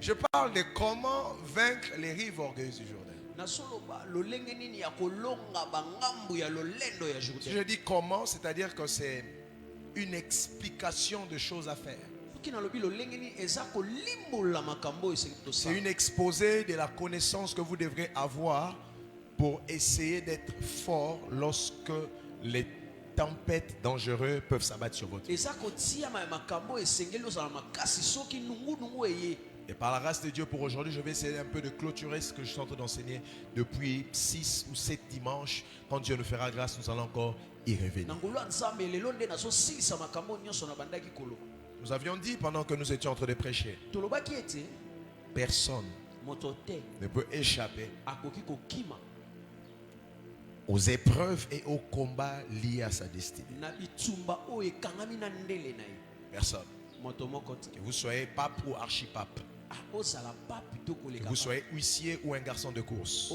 Je parle de comment vaincre les rives orgueilleuses du Jourdain. Si je dis comment, c'est-à-dire que c'est une explication de choses à faire. C'est une exposé de la connaissance que vous devrez avoir pour essayer d'être fort lorsque les tempêtes dangereuses peuvent s'abattre sur votre vie. Et par la grâce de Dieu pour aujourd'hui, je vais essayer un peu de clôturer ce que je suis en train d'enseigner depuis 6 ou 7 dimanches. Quand Dieu nous fera grâce, nous allons encore y revenir. Nous avions dit pendant que nous étions en train de prêcher, personne ne peut échapper aux épreuves et aux combats liés à sa destinée. Personne. Que vous soyez pape ou archipape, que vous soyez huissier ou un garçon de course,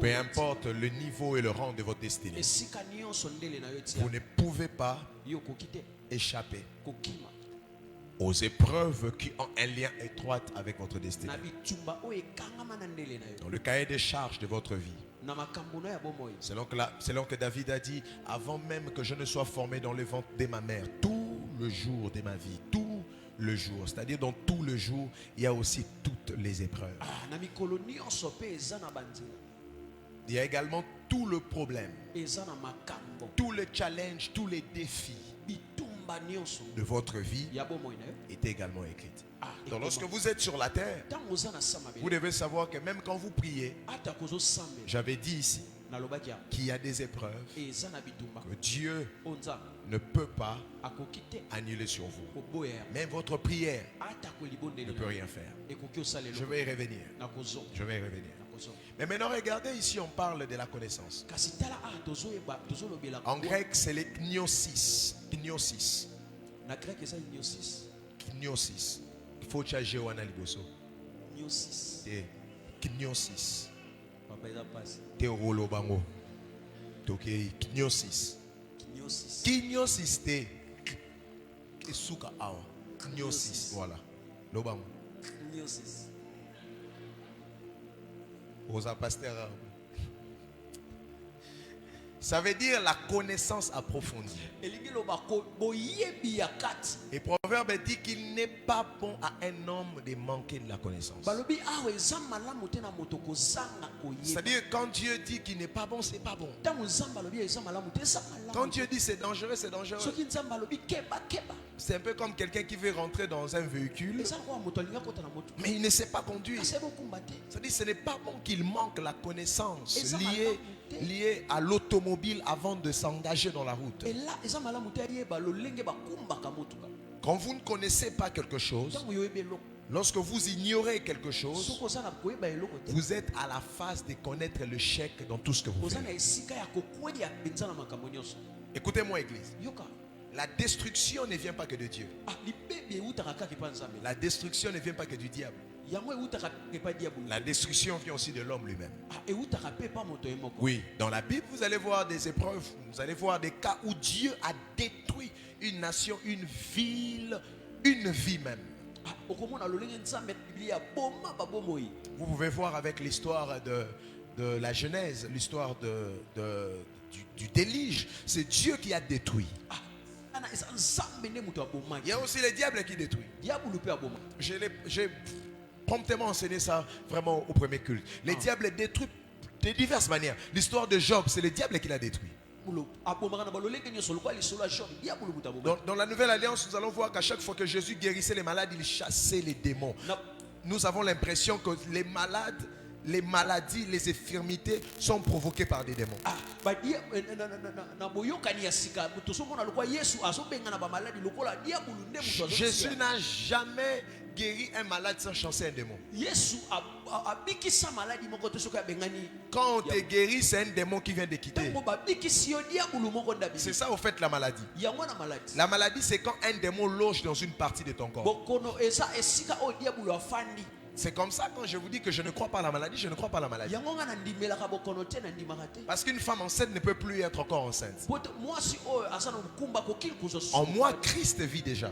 peu importe le niveau et le rang de votre destinée, vous ne pouvez pas échapper aux épreuves qui ont un lien étroit avec votre destinée. Dans le cahier des charges de votre vie, selon que David a dit, avant même que je ne sois formé dans le ventre de ma mère, tout le jour de ma vie, tout le jour, c'est-à-dire dans tout le jour, il y a aussi toutes les épreuves. Il y a également tout le problème, tout le challenge, tous les défis de votre vie est également écrit. Donc lorsque vous êtes sur la terre, vous devez savoir que même quand vous priez, j'avais dit ici qu'il y a des épreuves que Dieu ne peut pas annuler sur vous. Même votre prière ne peut rien faire. Je vais y revenir. Je vais y revenir. Mais maintenant, regardez ici, on parle de la connaissance. En grec, c'est les gnosis. Gnosis. Gnosis. Il faut changer au analiboso. Gnosis. Gnosis. Théorolo bango. Toké gnosis. Gnosis te. Kesuka awa. Gnosis. Voilà. Lobango. Gnosis. Osa pasteur. Ça veut dire la connaissance approfondie. Et Proverbe dit qu'il n'est pas bon à un homme de manquer de la connaissance. C'est-à-dire quand Dieu dit qu'il n'est pas bon, c'est pas bon. Quand Dieu dit c'est dangereux, c'est dangereux. C'est un peu comme quelqu'un qui veut rentrer dans un véhicule, mais il ne sait pas conduire. C'est-à-dire ce n'est pas bon qu'il manque la connaissance liée à l'automobile avant de s'engager dans la route. Quand vous ne connaissez pas quelque chose, lorsque vous ignorez quelque chose, vous êtes à la phase de connaître le chèque dans tout ce que vous faites. Écoutez-moi, Église. La destruction ne vient pas que de Dieu. La destruction ne vient pas que du diable. La destruction vient aussi de l'homme lui-même. Oui, dans la Bible, vous allez voir des épreuves, vous allez voir des cas où Dieu a détruit une nation, une ville, une vie même. Vous pouvez voir avec l'histoire de la Genèse, l'histoire du déluge. C'est Dieu qui a détruit. Il y a aussi le diable qui détruit. J'ai promptement enseigné ça vraiment au premier culte. Le diable détruit de diverses manières. L'histoire de Job, c'est le diable qui l'a détruit. Dans la Nouvelle Alliance, nous allons voir qu'à chaque fois que Jésus guérissait les malades, il chassait les démons. Nous avons l'impression que les malades, les maladies, les infirmités sont provoquées par des démons. Jésus n'a jamais guéri un malade sans chasser un démon. Quand on te guérit, c'est un démon qui vient de quitter. C'est ça au fait la maladie. La maladie, c'est quand un démon loge dans une partie de ton corps. C'est comme ça quand je vous dis que je ne crois pas à la maladie, je ne crois pas à la maladie. Parce qu'une femme enceinte ne peut plus être encore enceinte. En moi, Christ vit déjà.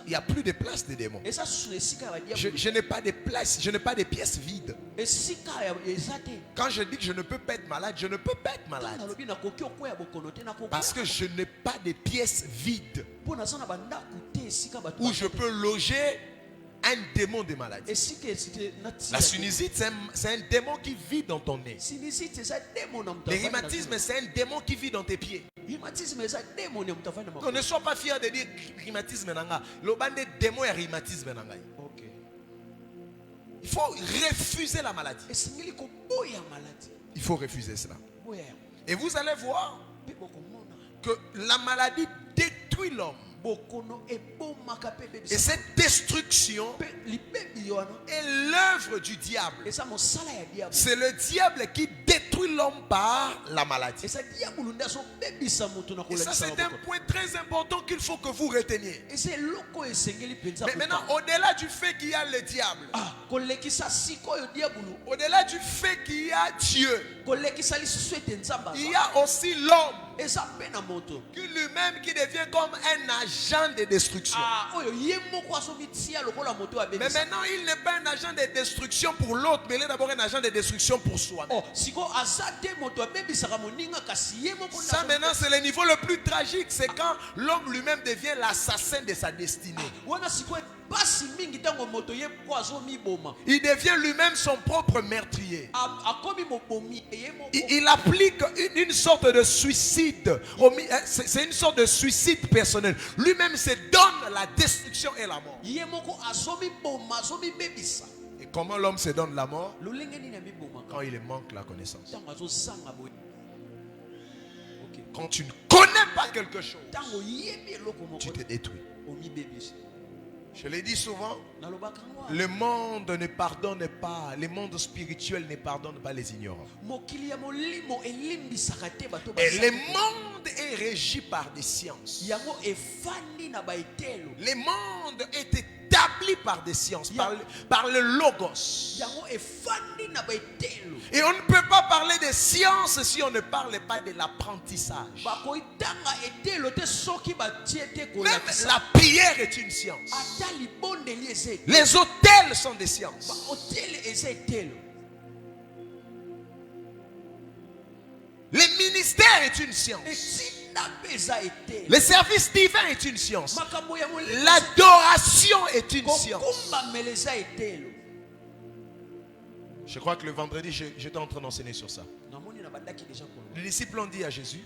Il n'y a plus de place des démons. Je n'ai pas de place, je n'ai pas de pièces vides. Quand je dis que je ne peux pas être malade, je ne peux pas être malade. Parce que je n'ai pas de pièces vides où je peux loger un démon de maladie. La sinusite, c'est un démon qui vit dans ton nez. Le rhumatisme, c'est un démon qui vit dans tes pieds. Donc, ne sois pas fier de dire rhumatisme. Le bande démon et rhumatisme. Il faut refuser la maladie. Il faut refuser cela. Et vous allez voir que la maladie détruit l'homme. Et cette destruction est l'œuvre du diable. C'est le diable qui détruit l'homme par la maladie. Et ça, c'est un point très important qu'il faut que vous reteniez. Mais maintenant, au-delà du fait qu'il y a le diable, au-delà du fait qu'il y a Dieu, il y a aussi l'homme qui lui-même qui devient comme un agent de destruction. Mais maintenant il n'est pas un agent de destruction pour l'autre, mais il est d'abord un agent de destruction pour soi-même. Ça maintenant c'est le niveau le plus tragique. C'est quand l'homme lui-même devient l'assassin de sa destinée. Il devient lui-même son propre meurtrier. Il applique une sorte de suicide. C'est une sorte de suicide personnel. Lui-même se donne la destruction et la mort. Et comment l'homme se donne la mort? Quand il manque la connaissance. Quand tu ne connais pas quelque chose, tu te détruis. Je l'ai dit souvent, le monde ne pardonne pas, le monde spirituel ne pardonne pas les ignorants. Et le monde est régi par des sciences. Le monde est établi par des sciences, par le logos. Et on ne peut pas parler de science si on ne parle pas de l'apprentissage. Même la prière est une science. Les hôtels sont des sciences. Le ministère est une science. Le service divin est une science. L'adoration est une science. Je crois que le vendredi, j'étais en train d'enseigner sur ça. Les disciples ont dit à Jésus,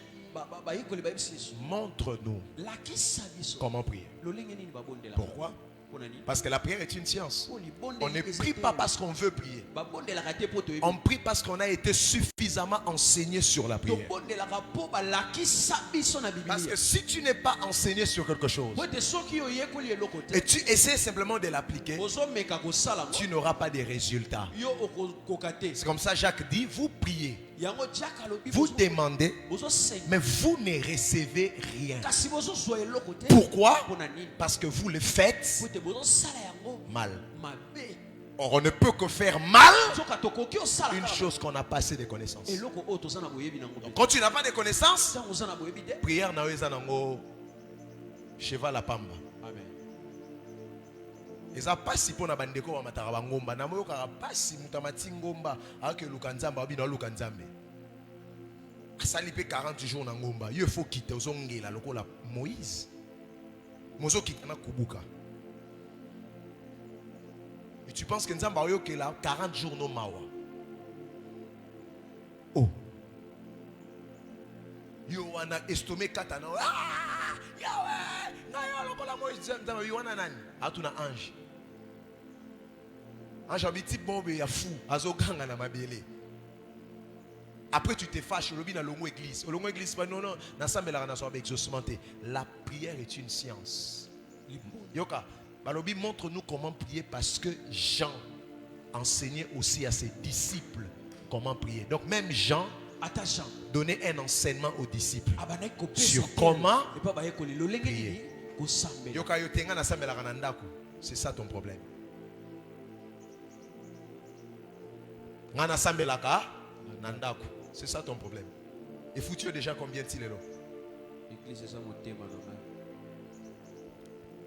montre-nous comment prier. Pourquoi? Parce que la prière est une science. On ne prie pas parce qu'on veut prier. On prie parce qu'on a été suffisamment enseigné sur la prière. Parce que si tu n'es pas enseigné sur quelque chose et tu essaies simplement de l'appliquer, tu n'auras pas de résultats. C'est comme ça Jacques dit, vous priez, vous demandez, mais vous ne recevez rien. Pourquoi? Parce que vous le faites mal. Or, on ne peut que faire mal une chose qu'on n'a pas assez de connaissances. Donc, quand tu n'as pas de connaissances, prière na nango cheval à pamba. Eza pasi pona bandeko wa matara bangomba na moyo ka pasi mutamati ngomba ake lukanzamba bino lukanzambe. Asali pe 40 jours na ngomba, il faut quitter ozongela lokola Moïse. Mozo kitana kubuka. Et tu penses que Nzamba yo ke la 40 jours no mawa. Oh. Yo wana estomé katana. Ah! Yawe! Na yo lokola Moïse Nzamba yo wana nani? Atuna ange. Ange abiti bombe ya fou, azoganga na mabele. Après tu te fâches, lobi na longo église. Longo église pas non non, na sambela na so avec exaucementé. La prière est une science. Yoka, balobi montre-nous comment prier parce que Jean enseignait aussi à ses disciples comment prier. Donc même Jean donnait un enseignement aux disciples sur comment prier. Yoka yotenga na sambela na ndako. C'est ça ton problème. C'est ça ton problème. Et foutu est déjà combien de là?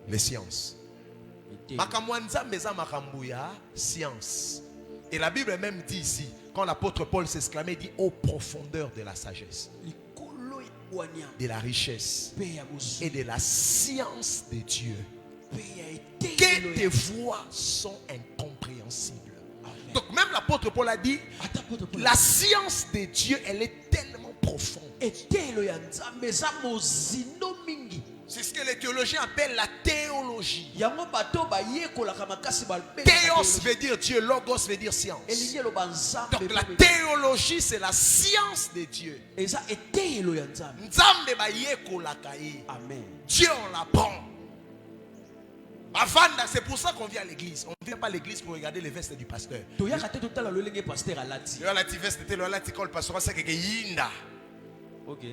Les sciences. Science. Et la Bible même dit ici, quand l'apôtre Paul s'exclamait, il dit aux profondeurs de la sagesse, de la richesse et de la science de Dieu, que tes voies sont incompréhensibles. Donc même l'apôtre Paul a dit, la science de Dieu, elle est tellement profonde. C'est ce que les théologiens appellent la théologie. Théos veut dire Dieu, logos veut dire science. Donc la théologie, c'est la science de Dieu. Amen. Dieu, on l'apprend. C'est pour ça qu'on vient à l'église. On ne vient pas à l'église pour regarder les vestes du pasteur. Ok.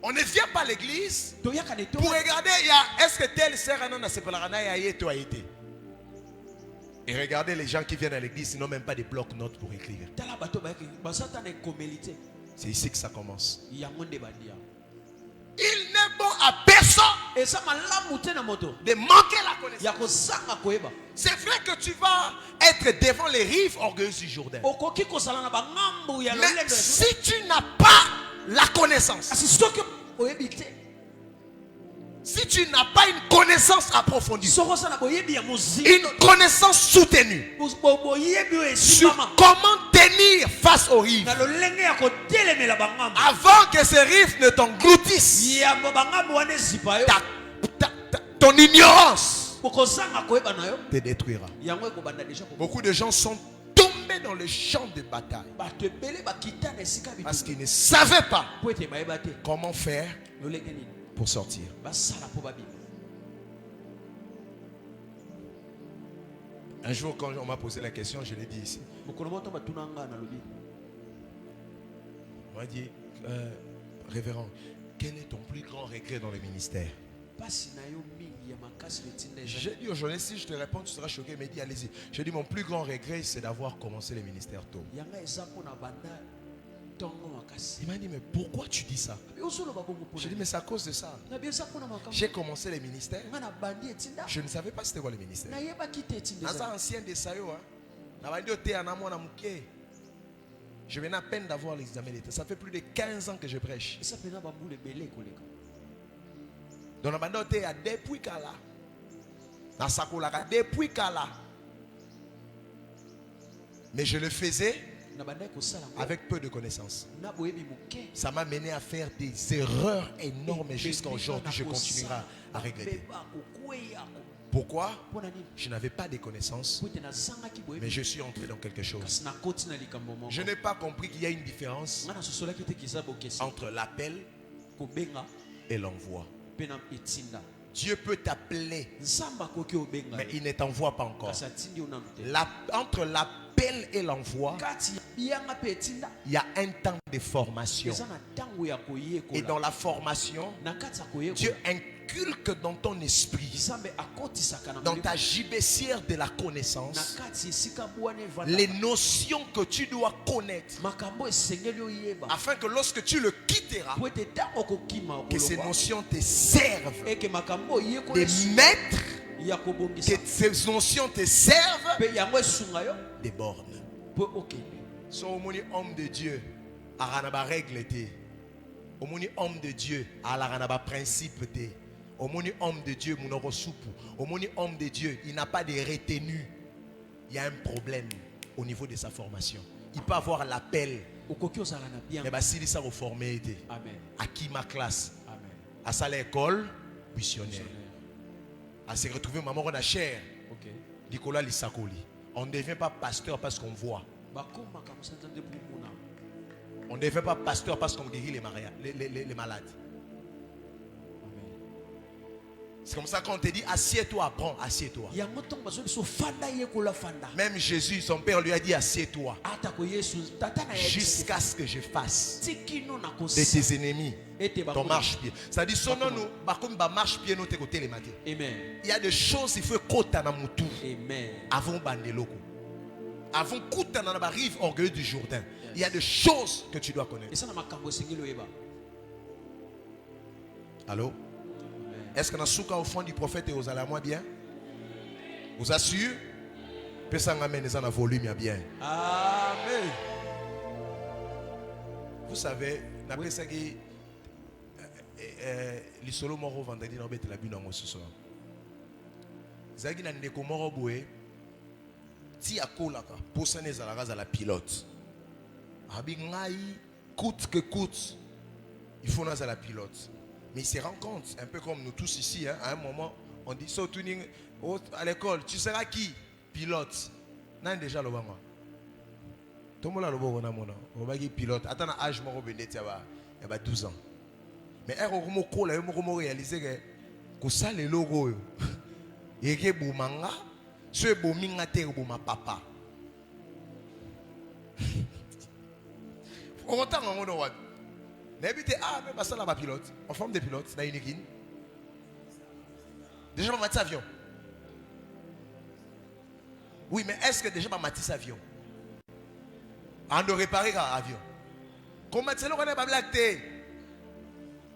On ne vient pas à l'église pour regarder est-ce que tel sert à été. Et regardez les gens qui viennent à l'église, ils n'ont même pas des blocs-notes pour écrire. C'est ici que ça commence. Il n'est bon à personne de manquer la connaissance. C'est vrai que tu vas être devant les rives orgueilleuses du Jourdain. Mais si tu n'as pas la connaissance, si tu n'as pas une connaissance approfondie, une connaissance soutenue sur comment tenir face aux rives, avant que ces rives ne t'engloutissent, ton ignorance te détruira. Beaucoup de gens sont tombés dans le champ de bataille parce qu'ils ne savaient pas comment faire pour sortir. Un jour, quand on m'a posé la question, je l'ai dit ici. On m'a dit, révérend, quel est ton plus grand regret dans le ministère? J'ai dit aux journalistes, si je te réponds, tu seras choqué. Mais dis, allez-y. J'ai dit, mon plus grand regret, c'est d'avoir commencé le ministère tôt. Il m'a dit, mais pourquoi tu dis ça? J'ai dit, mais c'est à cause de ça. J'ai commencé le ministère. Je ne savais pas c'était quoi le ministère. Je venais à peine d'avoir l'examen d'État. Ça fait plus de 15 ans que je prêche. Donc, depuis Kala. Depuis Kala. Mais je le faisais avec peu de connaissances. Ça m'a mené à faire des erreurs énormes et jusqu'à aujourd'hui, je continuerai à regretter. Pourquoi? Je n'avais pas de connaissances, mais je suis entré dans quelque chose. Je n'ai pas compris qu'il y a une différence entre l'appel et l'envoi. Dieu peut t'appeler, mais il ne t'envoie pas encore. Entre l'appel et l'envoi, il y a un temps de formation. Et dans la formation, Dieu inculque dans ton esprit, dans ta gibecière de la connaissance, les notions que tu dois connaître, afin que lorsque tu le quitteras, que ces notions te servent de maître, que ces notions te servent des bornes. So, homme de Dieu, aranaba règle te. Homme de Dieu, aranaba principe te. Homme de Dieu, homme de Dieu, il n'a pas de retenue. Il y a un problème au niveau de sa formation. Il peut avoir l'appel. Mais s'il s'est reformé, à qui ma classe, à sa l'école missionnaire, à se retrouver maman on a chair. Nicolas Lissakoli. On ne devient pas pasteur parce qu'on voit. On ne devient pas pasteur parce qu'on guérit les malades. C'est comme ça qu'on te dit assieds-toi, apprends, assieds-toi. Même Jésus, son père lui a dit assieds-toi jusqu'à ce que je fasse de tes ennemis ton marche-pied. Ça dit son nom nous marche-pied nous te côté les matins. Il y a des choses il faut côté na mutu. Avant bandeloko. Avant côté na rive orgueil du Jourdain. Il y a des choses que tu dois connaître. Allô? Est-ce que dans souka au fond du prophète et aux alamoi bien? Vous assure? Peut ça amène dans volume bien. Amen. Vous savez, d'après ça qui les solo moro vendredi dans bête la bune en ce soir. Zagi na ndeko moro boé ti akolaka pour ça les à la pilote. Abi ngai coûte que coûte. Il faut na la pilote. Mais il se rend compte, un peu comme nous tous ici, hein, à un moment, on dit, so tuning, à l'école, tu seras qui? Pilote. Non, déjà, le banc. Tout le monde a le bon, on va dire pilote. Attends, l'âge, il y a 12 ans. Mais il faut réaliser que ça, les logos, il y a des manga, ce beau mingate ou ma papa. On entend un moment. N'habitez mais pas ça là, pilote. En forme de pilote, dans une équipe. Déjà, on m'a avion. Oui, mais est-ce que déjà, on m'a avion? On doit réparer un avion. Comment c'est là qu'on est pas blagué?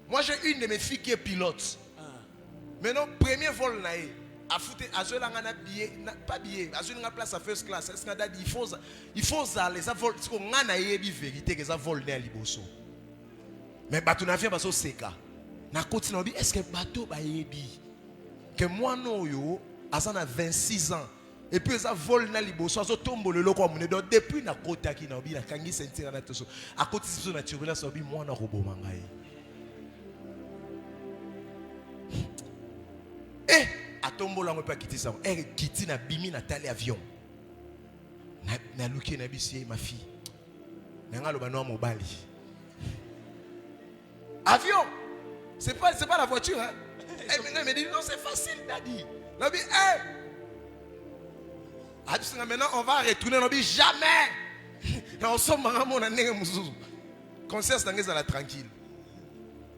Moi, j'ai une de mes filles qui est pilote. Maintenant, premier vol, à foutre, à ce là, on a billet, pas billet, à ce là, on a place à first class. Il faut ça, les vols, parce qu'on a une vérité que ça vole dans l'Iboso. Mais bateau n'a fait pas c'est cas. Na continue bi est-ce que bateau ba yebi que moi non yo azana 26 ans et puis ça vole na liboso so tombo le loko amune donc depuis na kota ki na bi na kangi sentir na toso à côté de na turbulence obi moi na robo mangai. Eh a tombo la pas quitter ça. Elle quitte na bimi na tali avion. Na luki na bisi ma fille. Na ngalo ba no mobali. Avion, c'est pas la voiture. Hein? Elle me dit non, c'est facile, daddy. Nabi, maintenant on va retourner. Nabi, jamais. On sort mon année. Conscience dans la tranquille.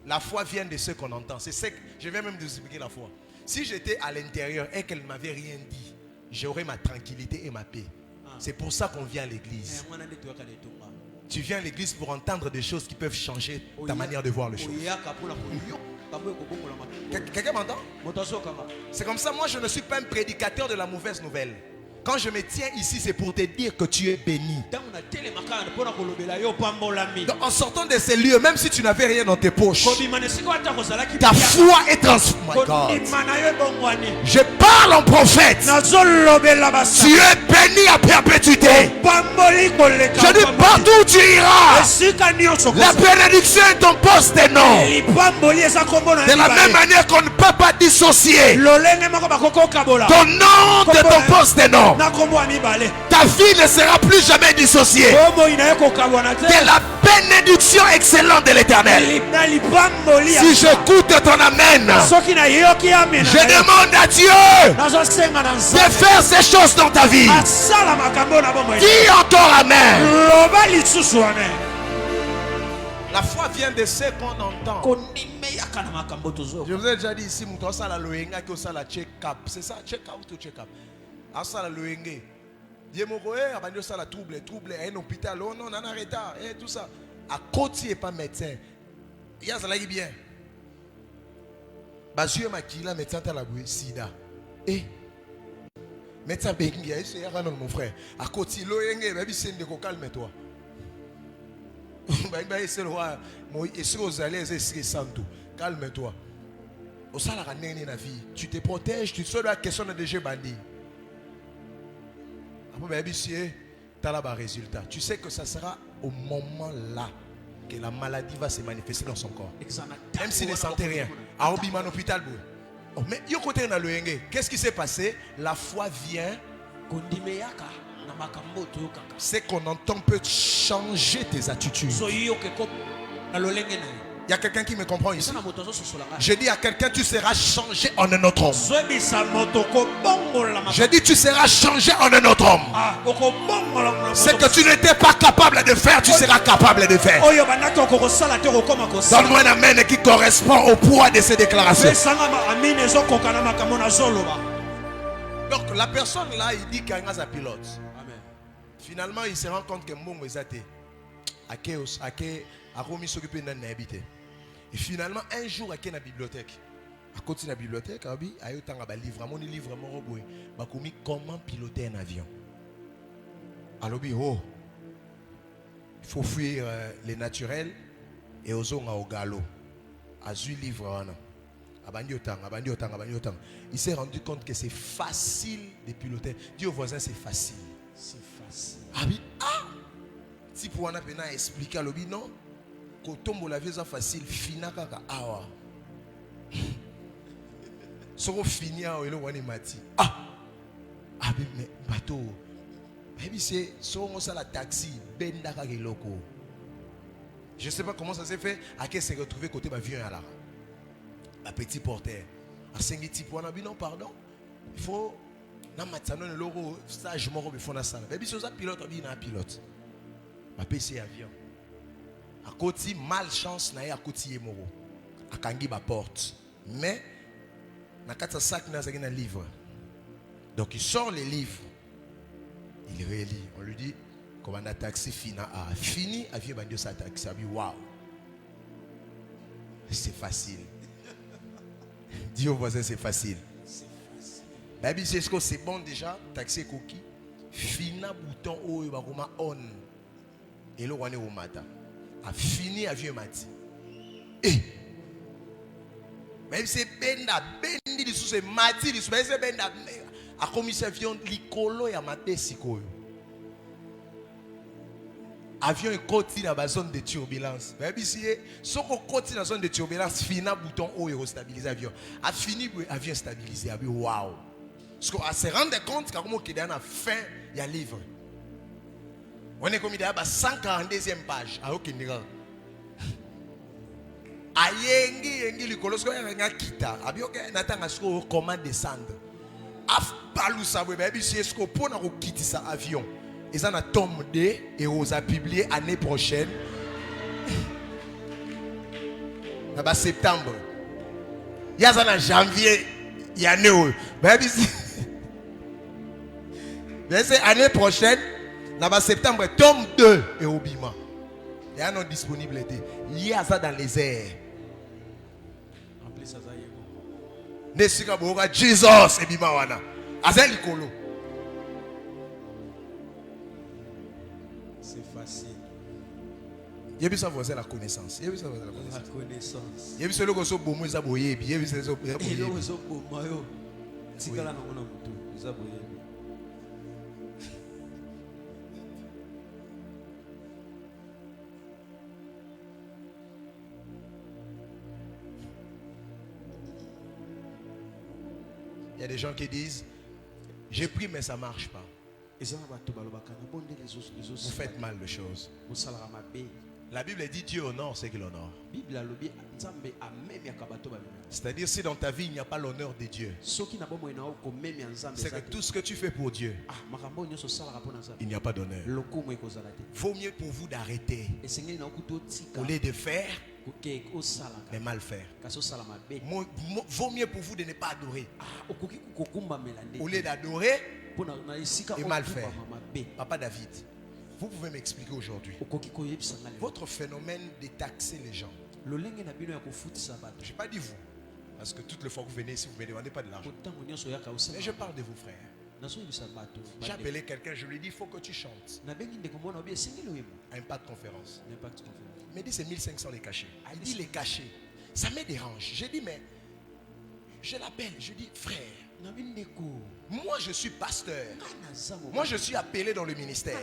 La foi vient de ce qu'on entend. C'est ce que je vais même vous expliquer la foi. Si j'étais à l'intérieur et qu'elle ne m'avait rien dit, j'aurais ma tranquillité et ma paix. C'est pour ça qu'on vient à l'église. Tu viens à l'église pour entendre des choses qui peuvent changer ta manière de voir les choses. Quelqu'un m'entend? C'est comme ça, moi je ne suis pas un prédicateur de la mauvaise nouvelle. Quand je me tiens ici, c'est pour te dire que tu es béni. Donc, en sortant de ces lieux, même si tu n'avais rien dans tes poches, ta foi est transformée. Je parle en prophète. Tu es béni à perpétuité. Je dis partout où tu iras, la bénédiction est ton poste et non. De la même manière qu'on ne peut pas dissocier ton nom de ton poste et non. Ta vie ne sera plus jamais dissociée de la bénédiction excellente de l'Éternel. Si j'écoute ton amen, je demande à Dieu de faire ces choses dans ta vie. Dis encore amen. La foi vient de ce qu'on entend. Je vous ai déjà dit ici, c'est ça, check-out ou check-up. Asala loenge. Diemoko abandi sala trouble un hôpital oh non on a retard et tout ça. À côté pas médecin. Il y a ça là bien. Basue makila médecin ta la sida. Eh. Médecin bengi c'est ya non mon frère. À côté loenge baby sende ko calme-toi. Ba essayer roi moi essayer aux allez essayer santo. Calme-toi. Au sala ka nene na vie. Tu te protèges, tu sais la question de déjà bandi. Résultat. Tu sais que ça sera au moment là que la maladie va se manifester dans son corps. Même s'il ne sentait rien. À Obiman hôpital. Oh, mais qu'est-ce qui s'est passé? La foi vient. Ce qu'on entend peut changer tes attitudes. Il y a quelqu'un qui me comprend ici. Je dis à quelqu'un, tu seras changé en un autre homme. Je dis, tu seras changé en un autre homme. Ce que tu n'étais pas capable de faire, tu seras capable de faire. Donne-moi un amen qui correspond au poids de ces déclarations. Donc la personne là, il dit qu'il y a un pilote. Finalement, il se rend compte que Mbongo est athée. Et finalement, un jour, il y a une bibliothèque. À côté de la bibliothèque, il y a un livre. Mon livre, comment piloter un avion. Alors, il faut fuir les naturels et aux zones au galop. À 8 livres. Il s'est rendu compte que c'est facile de piloter. Dis au voisin, c'est facile. C'est facile. Si pour on a expliqué à l'obi, non. Quand on la vie, c'est facile. Fina kaka awa. Si on finit à l'eau, on est mati. Mais bateau. Mais c'est si on a la taxi, benda kaka loko. Je ne sais pas comment ça s'est fait. À qui s'est retrouvé côté avion à la. Un petit porteur. À 5 petits points, non, pardon. Il faut. Na matano le logo stage moko be fona sana. Baby soza pilote bi na pilote. Ma PC avion. À côté malchance na ya côté yemoro. Akangi ba porte. Mais na kata sac na zaki na livre. Donc il sort les livres. Il relit. On lui dit commande un taxi fina a fini avion bandio sa taxi. Ça dit waouh. C'est facile. Dis au voisin c'est facile. Baby, c'est ce que c'est bon déjà. Taxi cookie. Fina bouton haut et bakoma on. Et le roi au matin. A fini avion mati. Même c'est benda bendi du sous c'est mati du sous c'est benda. A commis avion likolo ya maté sikoyo. Avion est côté dans la zone de turbulence. Baby, si on côté dans la zone de turbulence, fina bouton haut et stabiliser avion. A fini avion stabilisé. Waouh. Parce qu'on se rend compte qu'il y a une fin, il y a un livre. On est comme il y a 142e page. Ah, ok, nigga. Ayengi, l'icolosko, il y a un kita. Ah, ok, n'attends à comment descendre. Af balou sa baby, si est-ce qu'on peut quitter ça avion. Ils en a tombé et on a publié l'année prochaine. En septembre. Il y a en janvier. Il y a un baby. L'année prochaine, en septembre, tome 2 et au bima. Il y a une disponibilité. Il y a ça dans les airs. Jesus et bima wana. Azel likolo. C'est facile. Il y a ça voisin la connaissance. Il y a ça voisin la connaissance. La connaissance. Il y a ça le gosso bomo za boye bi. Il y a ça zo boye. Et le gosso bomo yo. Tikala na mona mutu. Za boye. Il y a des gens qui disent j'ai pris mais ça ne marche pas. Vous faites mal de choses. La Bible dit Dieu honore ceux qui l'honorent. C'est-à-dire si dans ta vie il n'y a pas l'honneur de Dieu, c'est que tout ce que tu fais pour Dieu, il n'y a pas d'honneur. Vaut mieux pour vous d'arrêter au lieu de faire mais mal faire. Vaut mieux pour vous de ne pas adorer au lieu d'adorer et mal faire. Papa David, vous pouvez m'expliquer aujourd'hui votre phénomène de taxer les gens. Je n'ai pas dit vous, parce que toutes les fois que vous venez ici, vous ne me demandez pas de l'argent. Mais je parle de vous, frères. J'ai appelé quelqu'un, je lui ai dit il faut que tu chantes à Impact Conférence. Il m'a dit c'est 1500 les cachets. Il dit les cachets, ça me dérange. J'ai dit mais je l'appelle, je dis frère, moi je suis pasteur, moi je suis appelé dans le ministère.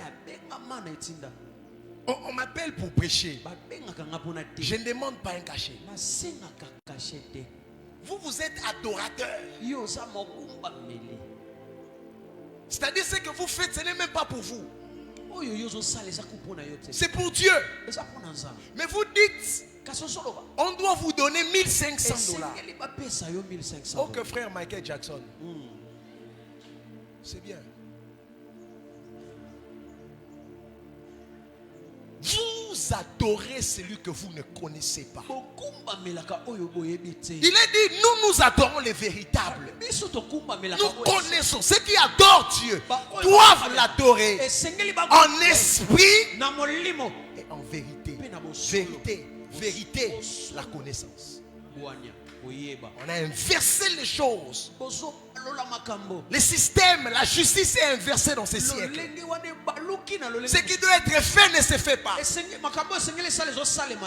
On m'appelle pour prêcher. Je ne demande pas un cachet. Vous êtes adorateur. C'est-à-dire ce que vous faites, ce n'est même pas pour vous. C'est pour Dieu. Mais vous dites, on doit vous donner $1,500. Oh, que frère Michael Jackson. C'est bien. Vous adorez celui que vous ne connaissez pas. Il est dit, nous adorons les véritables. Nous connaissons. Ceux qui adorent Dieu doivent l'adorer en esprit et en vérité. Vérité, la connaissance. On a inversé les choses. Le système, la justice est inversée dans ces siècles. Ce qui doit être fait ne se fait pas.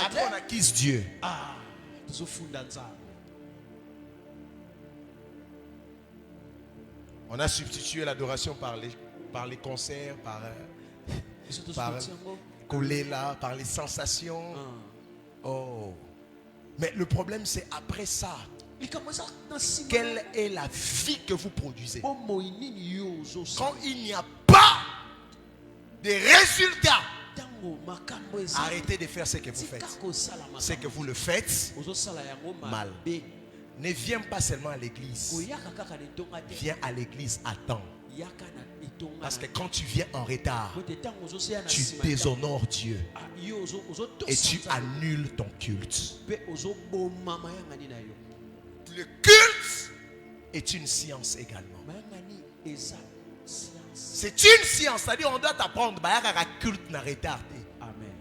Après, on acquise Dieu. On a substitué l'adoration par les concerts, par Kolela, par les sensations. Oh. Mais le problème, c'est après ça. Quelle est la vie que vous produisez? Quand il n'y a pas de résultats, arrêtez de faire ce que vous faites. Ce que vous le faites mal. Ne viens pas seulement à l'église. Viens à l'église à temps. Parce que quand tu viens en retard, tu déshonores Dieu et tu annules ton culte. Le culte est une science également. C'est une science, c'est-à-dire on doit t'apprendre à culte n'a retardé. Amen.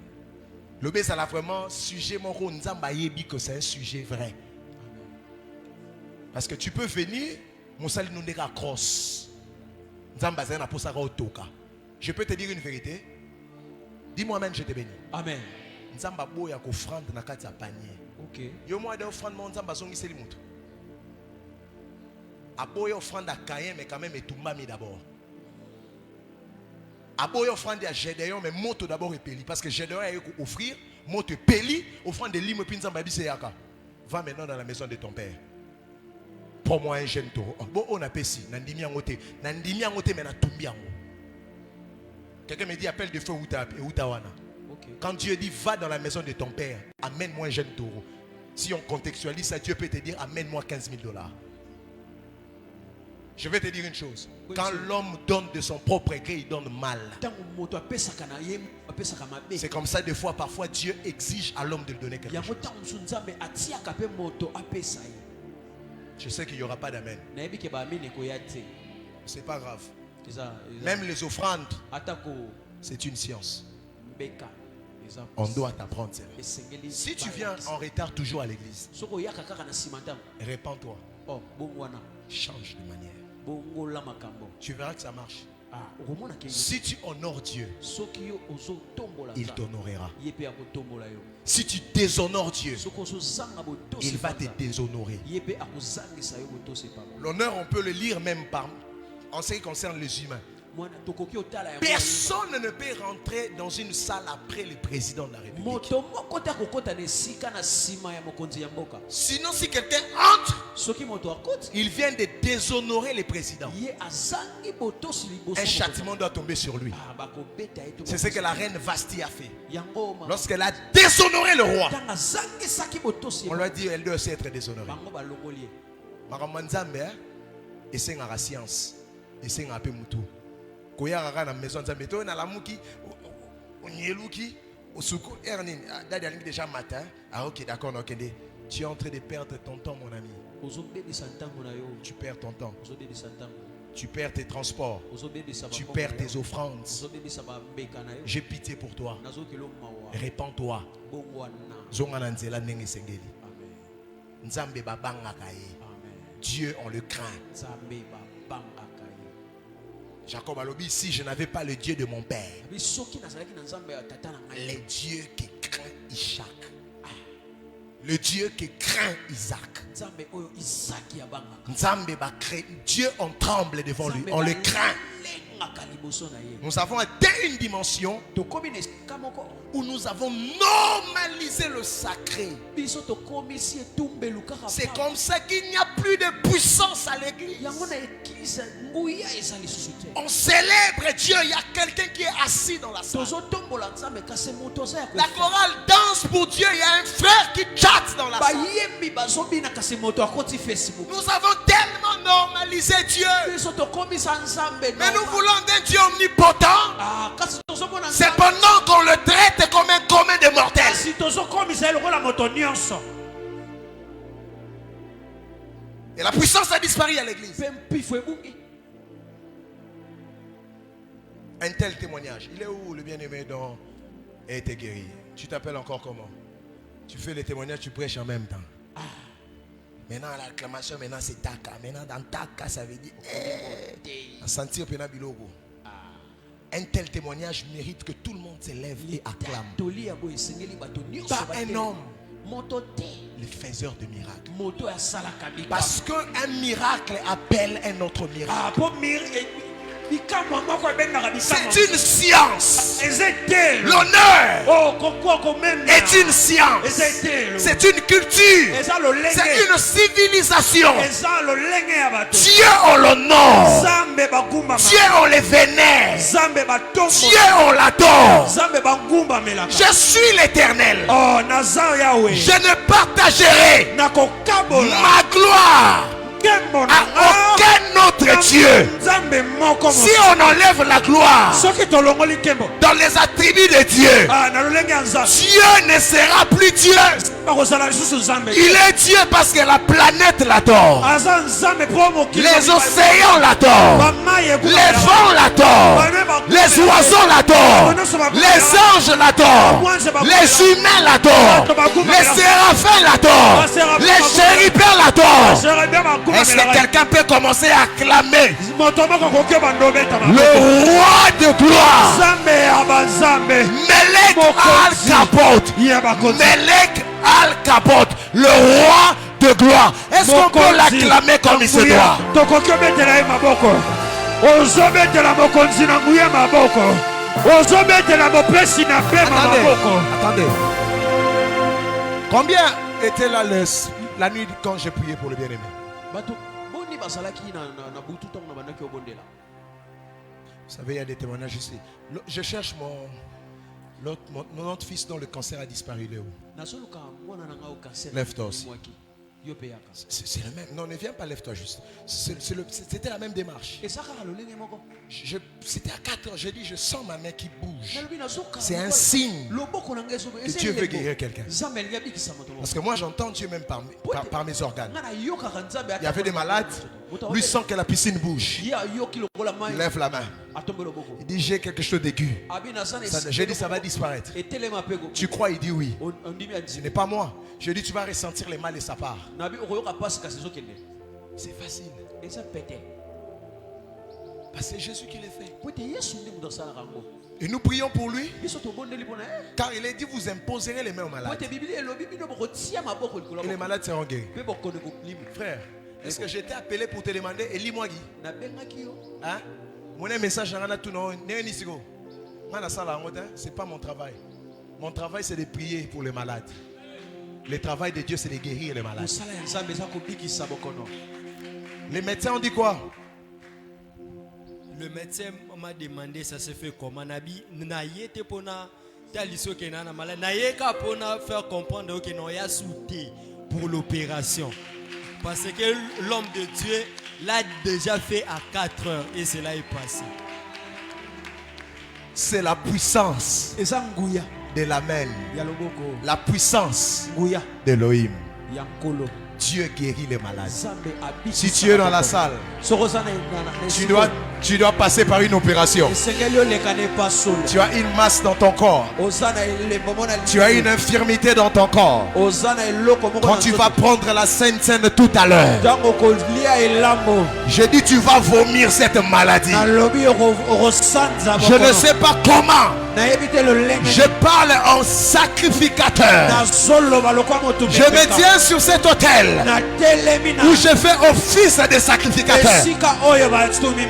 Le bébé, ça l'a vraiment sujet mon rôle, que c'est un sujet vrai. Parce que tu peux venir, mon salut nous n'est qu'à cross. Je peux te dire une vérité. Dis-moi même, je te bénis. Amen. Ok. Yo moi d'offrande mon nzamba zongi seli mutu. Aboyo offrande à Caïn mais quand même et Tumbami d'abord. Aboyo offrande à Gédéon mais moto d'abord et Péli parce que Gédéon a eu offrir moto Péli offrande de lime puis nzamba bise yaka. Va maintenant dans la maison de ton père. Pour moi un jeune taureau. Bon on a pesi nandimi angote mais na tumbi ango. Quelqu'un me dit appelle de feu Utawana. Okay. Quand Dieu dit va dans la maison de ton père, amène-moi un jeune taureau. Si on contextualise ça, Dieu peut te dire amène-moi $15,000. Je vais te dire une chose. Quand l'homme donne de son propre gré, il donne mal. C'est comme ça des fois, parfois Dieu exige à l'homme de lui donner quelque chose. Je sais qu'il n'y aura pas d'amen. C'est pas grave. Même les offrandes, c'est une science. On doit t'apprendre cela. Si tu viens en retard toujours à l'église, répands-toi. Change de manière. Tu verras que ça marche. Si tu honores Dieu, il t'honorera. Si tu déshonores Dieu, il va te déshonorer. L'honneur, on peut le lire même en ce qui concerne les humains. Personne ne peut rentrer dans une salle après le président de la République. Sinon, si quelqu'un entre, il vient de déshonorer le président. Un châtiment doit tomber sur lui. C'est ce que la reine Vasti a fait. Lorsqu'elle a déshonoré le roi, on lui a dit elle doit aussi être déshonorée. Et c'est la science. Et c'est un peu moutou. Koya na maison nzambe to na lamuki onyeluki osuko ernin dadi déjà matin. Ah OK, d'accord, OK. Tu es en train de perdre ton temps mon ami. Tu perds ton temps. Tu perds tes transports. Tu perds tes offrandes. J'ai pitié pour toi. Répands-toi. Zonga na nzela ndenge sengeli. Nzambe babanga kaye. Dieu on le craint. Jacob a dit, si je n'avais pas le Dieu de mon père, le Dieu qui craint Isaac, le Dieu qui craint Isaac, Dieu on tremble devant lui, on le craint. Nous avons atteint une dimension où nous avons normalisé le massacrés. C'est comme ça qu'il n'y a plus de puissance à l'église. On célèbre Dieu, il y a quelqu'un qui est assis dans la salle. La chorale danse pour Dieu, il y a un frère qui chatte dans la salle. Nous avons tellement normalisé Dieu. Mais nous voulons d'un Dieu omnipotent. Cependant qu'on le traite comme un commun de mortels. Et la puissance a disparu à l'église. Un tel témoignage. Il est où le bien-aimé dont a été guéri? Tu t'appelles encore comment? Tu fais les témoignages, tu prêches en même temps. Maintenant l'acclamation, maintenant c'est Taka. Maintenant dans Taka ça veut dire sentir pena bilogo. Un tel témoignage mérite que tout le monde se lève et acclame. Pas un homme, le faiseur de miracles. Parce qu'un miracle appelle un autre miracle. C'est une science. L'honneur est une science. C'est une culture. C'est une civilisation. Dieu on l'honore. Dieu on les vénère. Dieu on l'adore. Je suis l'Éternel. Je ne partagerai ma gloire à aucun autre Dieu. Si on enlève la gloire dans les attributs de Dieu, Dieu ne sera plus Dieu. Il est Dieu parce que la planète l'adore, les océans l'adorent, les vents l'adorent, les oiseaux l'adorent, les anges l'adorent, les humains l'adorent, les séraphins l'adorent, les chérubins l'adorent. Est-ce que quelqu'un peut commencer à acclamer le roi de gloire? Melek Al-Kabot, Melek Al-Kabot, le roi de gloire. Est-ce qu'on peut l'acclamer comme il se doit? Attendez. Combien était là la nuit quand j'ai prié pour le bien-aimé? Vous savez, il y a des témoignages ici. Je cherche mon autre fils dont le cancer a disparu. Il est où? Lève-toi aussi. C'est le même. Non, ne viens pas, lève-toi juste. C'était la même démarche. C'était à 4 heures. J'ai dit, je sens ma main qui bouge. C'est un signe que Dieu veut guérir quelqu'un. Parce que moi, j'entends Dieu même par mes organes. Il y avait des malades. Lui sent que la piscine bouge. Il lève la main. Il dit, j'ai quelque chose d'aigu. J'ai dit, ça va disparaître. Tu crois? Il dit oui. Ce n'est pas moi. Je dis, tu vas ressentir les mal de sa part. C'est facile. Parce que c'est Jésus qui l'a fait. Et nous prions pour lui. Car il a dit, vous imposerez les mains aux malades. Et les malades seront guéris. Frère, est-ce que j'étais appelé pour te demander? Et lis-moi Guy. Hein? Mon message, c'est pas mon travail. Mon travail, c'est de prier pour les malades. Le travail de Dieu, c'est de guérir les malades. Les médecins ont dit quoi? Le médecin m'a demandé ça se fait comment. Faire comprendre que non, il y a sauté pour l'opération. Parce que l'homme de Dieu l'a déjà fait à 4 heures et cela est passé. C'est la puissance de l'Amen. La puissance d'Elohim. Dieu guérit les malades. Si tu es dans la salle, tu dois passer par une opération. Tu as une masse dans ton corps. Tu as une infirmité dans ton corps. Quand tu vas prendre la Sainte Seine tout à l'heure, je dis tu vas vomir cette maladie. Je ne sais pas comment, Je parle en sacrificateur. Je me tiens sur cet autel où je fais office de sacrificateur.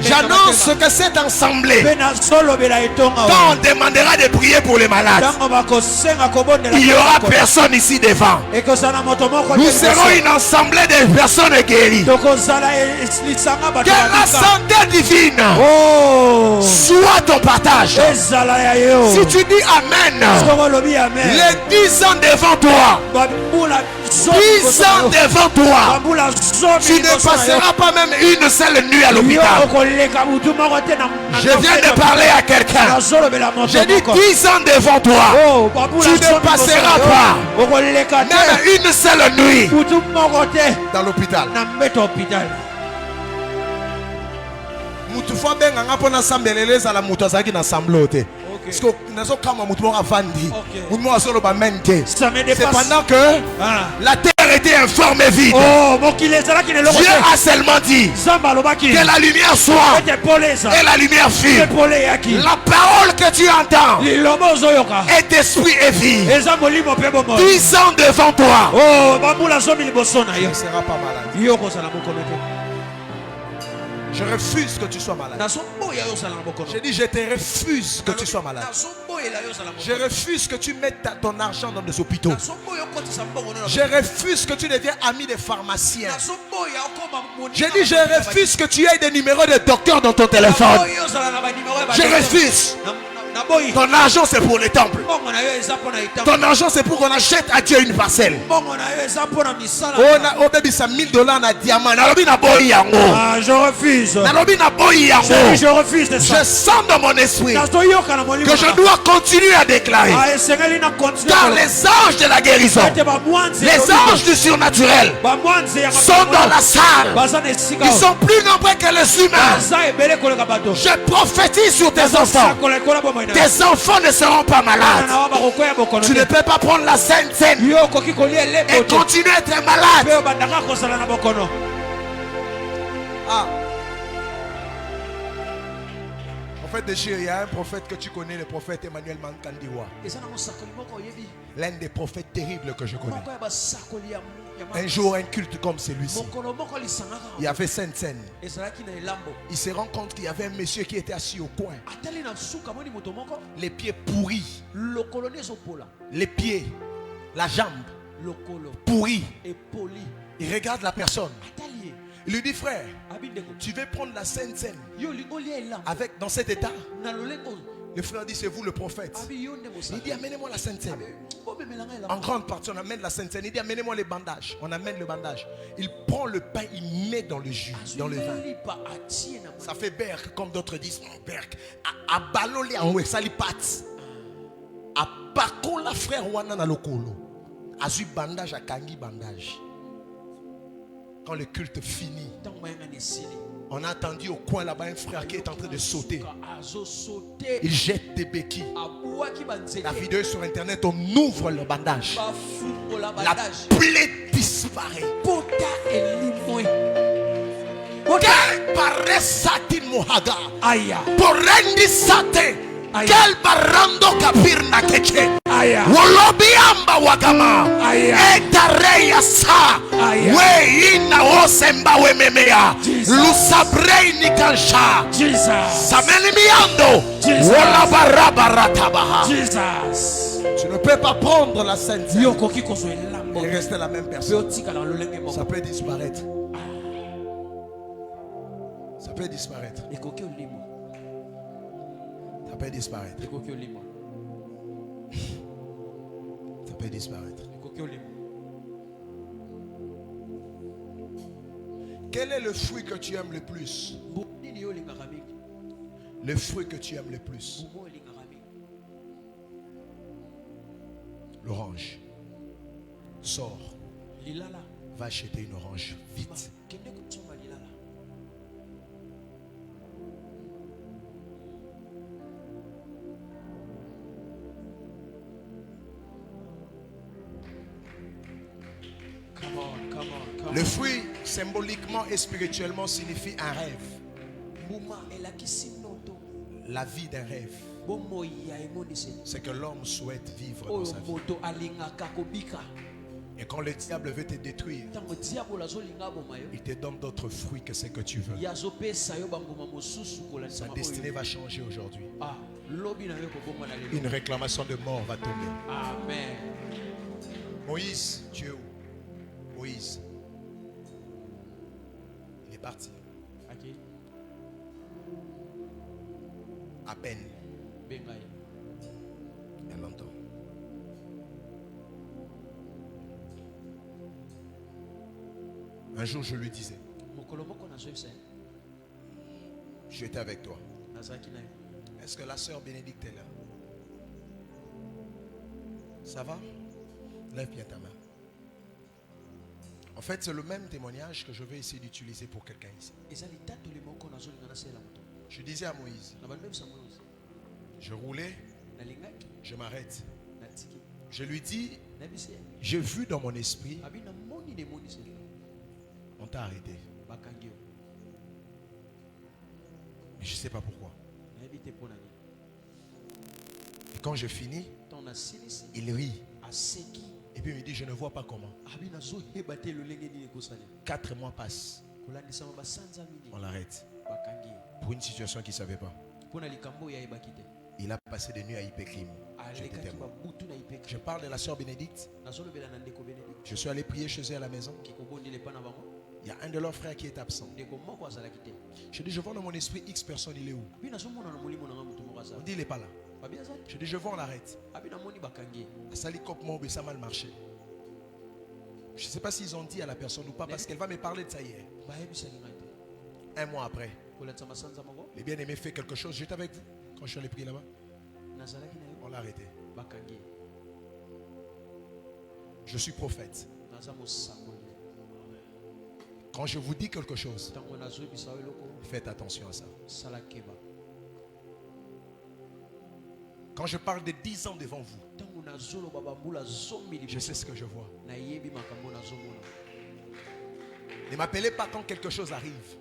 J'annonce que cette assemblée, quand on demandera de prier pour les malades, il n'y aura personne ici devant. Nous serons une assemblée de personnes guéries. Que la santé divine soit ton partage. Si tu dis Amen, les 10 ans devant toi, 10 ans devant toi, tu ne passeras pas même une seule nuit à l'hôpital. Je viens de parler à quelqu'un. J'ai dit 10 ans devant toi, tu ne passeras pas même une seule nuit dans l'hôpital. Mutufa benga ngapo na sambeleleza la mutu azaki na samblote. Parce que nazo kama mutu mo avandi. Mutu mo asolo ba mente. C'est pendant que la terre était informe et vide. Dieu a seulement dit que la lumière soit et la lumière fut. La parole que tu entends est esprit et vie. 10 ans devant toi. Tu ne seras pas malade. Je refuse que tu sois malade. J'ai dit je te refuse que tu sois malade. Je refuse que tu mettes ton argent dans des hôpitaux. Je refuse que tu deviens ami des pharmaciens. J'ai dit je refuse que tu aies des numéros de docteurs dans ton téléphone. Je refuse. Ton argent c'est pour les temples. Ton argent c'est pour qu'on achète à Dieu une parcelle. On a bébé ça $1000 na diamant. Je refuse. Je refuse de ça. Je sens dans mon esprit que je dois continuer à déclarer. Car les anges de la guérison, les anges du surnaturel sont dans la salle. Ils sont plus nombreux que les humains. Je prophétise sur tes enfants. Tes enfants ne seront pas malades. Tu ne peux pas prendre la Sainte Seine et continuer à être malade. Prophète de Dieu, il y a un prophète que tu connais, le prophète Emmanuel Mankandiwa. L'un des prophètes terribles que je connais. Un jour, un culte comme celui-ci, il y avait Sainte Seine. Il se rend compte qu'il y avait un monsieur qui était assis au coin, les pieds pourris, les pieds, la jambe pourrie. Il regarde la personne. Il lui dit frère, tu veux prendre la Sainte Seine avec dans cet état? Le frère dit c'est vous le prophète. Il dit amenez-moi la Sainte Seine. En grande partie on amène la Sainte Seine. Il dit amenez-moi les bandages. On amène le bandage. Il prend le pain, il met dans le jus, dans le vin. Ça fait berk comme d'autres disent berk. A balolé en ça li pat. A bako la frère wana na lokolo. Azu bandage a kangi bandage. Quand le culte finit, on a entendu au coin là-bas un frère qui est en train de sauter. Il jette des béquilles. La vidéo est sur internet, on ouvre le bandage. La plaie disparaît. Quel paraît satin mohaga. Pour rendi satin. Quel barando kapirna keche. Wolobiamba wagama. Etareya sa. We ina osemba we memea. Lusabrei nikansha. Sameli miando. Wola barabaratabaha. Tu ne peux pas prendre la Sainte Seine et rester la même personne. Ça peut disparaître. Ça peut disparaître. Ça peut disparaître. Ça peut disparaître. Quel est le fruit que tu aimes le plus? Le fruit que tu aimes le plus? L'orange. Sors. Va acheter une orange vite. Le fruit, symboliquement et spirituellement, signifie un rêve. La vie d'un rêve. c'est que l'homme souhaite vivre dans sa vie. Et quand le diable veut te détruire, il te donne d'autres fruits que ce que tu veux. Sa destinée va changer aujourd'hui. Une réclamation de mort va tomber. Amen. Moïse, tu es où? Moïse. Il est parti. À peine. Il y a longtemps. Un jour, je lui disais, je étais avec toi. Est-ce que la sœur Bénédicte est là? Ça va? Lève bien ta main. En fait, c'est le même témoignage que je vais essayer d'utiliser pour quelqu'un ici. Je disais à Moïse, je roulais, je m'arrête. Je lui dis, j'ai vu dans mon esprit, on t'a arrêté. Mais je ne sais pas pourquoi. Et quand je finis, il rit. Et puis il me dit, je ne vois pas comment. 4 mois passent. On l'arrête. Pour une situation qu'il ne savait pas. Il a passé des nuits à Hypécrim. Je parle de la sœur Bénédicte. Je suis allé prier chez eux à la maison. Il y a un de leurs frères qui est absent. Je dis, je vois dans mon esprit X personne, il est où? On dit, il n'est pas là. Je dis, je vois, on l'arrête. Ça a mal marché. Je ne sais pas s'ils ont dit à la personne ou pas, parce qu'elle va me parler de ça hier. Un mois après, les bien-aimés fait quelque chose. J'étais avec vous quand je suis allé prier là-bas. On l'a arrêté. Je suis prophète. Quand je vous dis quelque chose, faites attention à ça. Quand je parle de 10 ans devant vous, je sais ce que je vois. Ne m'appelez pas quand quelque chose arrive.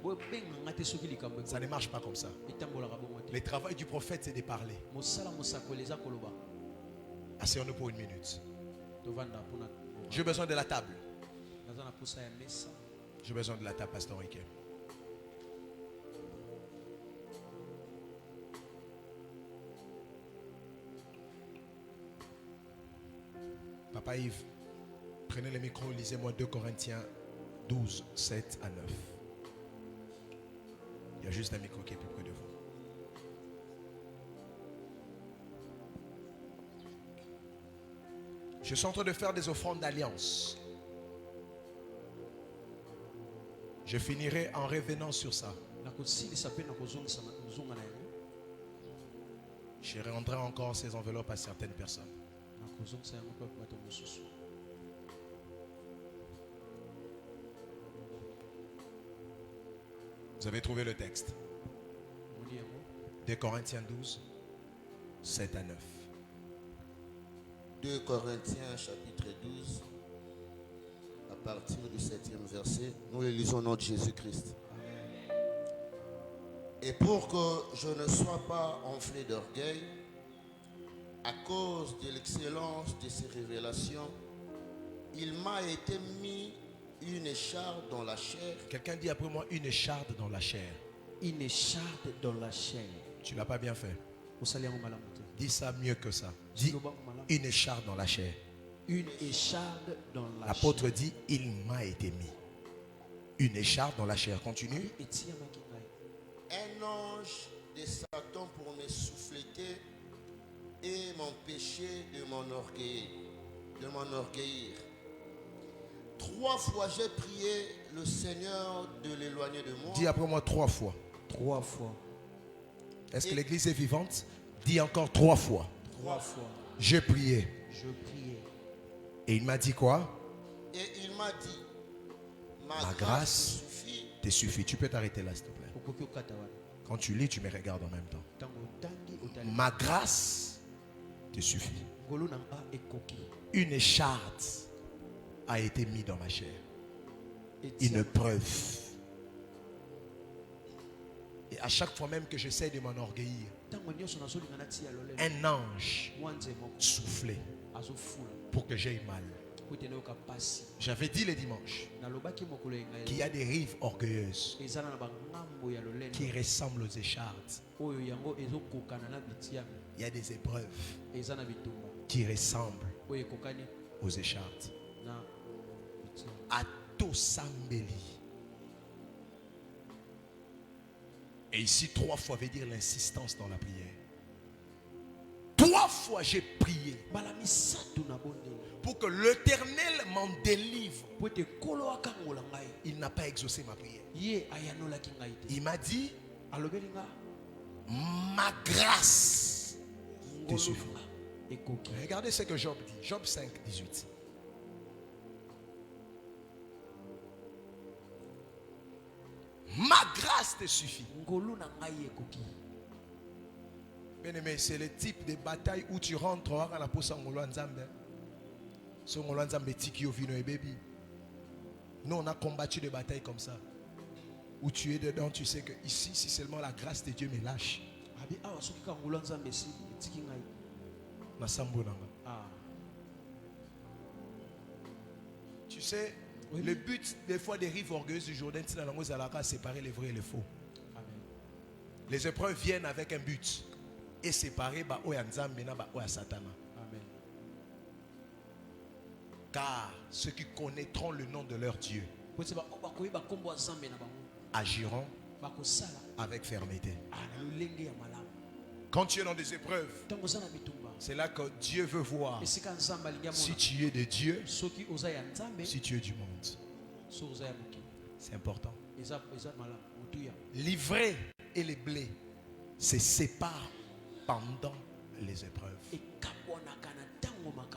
Ça ne marche pas comme ça. Le travail du prophète, c'est de parler. Asseyons-nous pour 1 minute. J'ai besoin de la table. J'ai besoin de la table, Pasteur Riquet. Papa Yves, prenez le micro, lisez-moi 2 Corinthiens 12, 7 à 9. Il y a juste un micro qui est plus près de vous. Je suis en train de faire des offrandes d'alliance. Je finirai en revenant sur ça. Je rendrai encore ces enveloppes à certaines personnes. Vous avez trouvé le texte? 2 Corinthiens 12, 7 à 9. 2 Corinthiens chapitre 12, à partir du 7e verset, nous le lisons au nom de Jésus-Christ. Et pour que je ne sois pas enflé d'orgueil, à cause de l'excellence de ces révélations, il m'a été mis une écharde dans la chair. Quelqu'un dit après moi, une écharde dans la chair. Une écharde dans la chair. Tu ne l'as pas bien fait. Dis ça mieux que ça. Dis une écharde dans la chair. Une écharde dans la chair. L'apôtre dit, il m'a été mis. Une écharde dans la chair. Continue. Un ange de Satan pour me souffleter et m'empêcher de m'enorgueillir. 3 fois j'ai prié le Seigneur de l'éloigner de moi. Dis après moi 3 fois. 3 fois. Est-ce que l'église est vivante? Dis encore 3 fois. 3 fois. J'ai prié. Je priais. Et il m'a dit quoi? Et il m'a dit, ma grâce te suffit. Tu peux t'arrêter là, s'il te plaît. Quand tu lis, tu me regardes en même temps. Ma grâce te suffit. Une écharde a été mise dans ma chair. Une preuve. Et à chaque fois même que j'essaie de m'enorgueillir, un ange soufflait pour que j'aie mal. J'avais dit le dimanche qu'il y a des rives orgueilleuses qui ressemblent aux échardes. Il y a des épreuves qui ressemblent aux échardes. Atosambeli. Et ici 3 fois veut dire l'insistance dans la prière. 3 fois j'ai prié pour que l'Éternel m'en délivre. Il n'a pas exaucé ma prière. Il m'a dit, ma grâce te suffit. Regardez ce que Job dit. Job 5, 18. Ma grâce te suffit. Bien-aimé, c'est le type de bataille où tu rentres à la poste en Nzambe. Nous, on a combattu des batailles comme ça. Où tu es dedans, tu sais que ici, si seulement la grâce de Dieu me lâche. Tu sais, le but des fois des rives orgueilleuses du Jourdain, c'est séparer les vrais et les faux. Les épreuves viennent avec un but. Et séparer Satana. Car ceux qui connaîtront le nom de leur Dieu agiront avec fermeté. Quand tu es dans des épreuves, c'est là que Dieu veut voir si tu es de Dieu, si tu es du monde. C'est important. L'ivraie et les blés se séparent pendant les épreuves.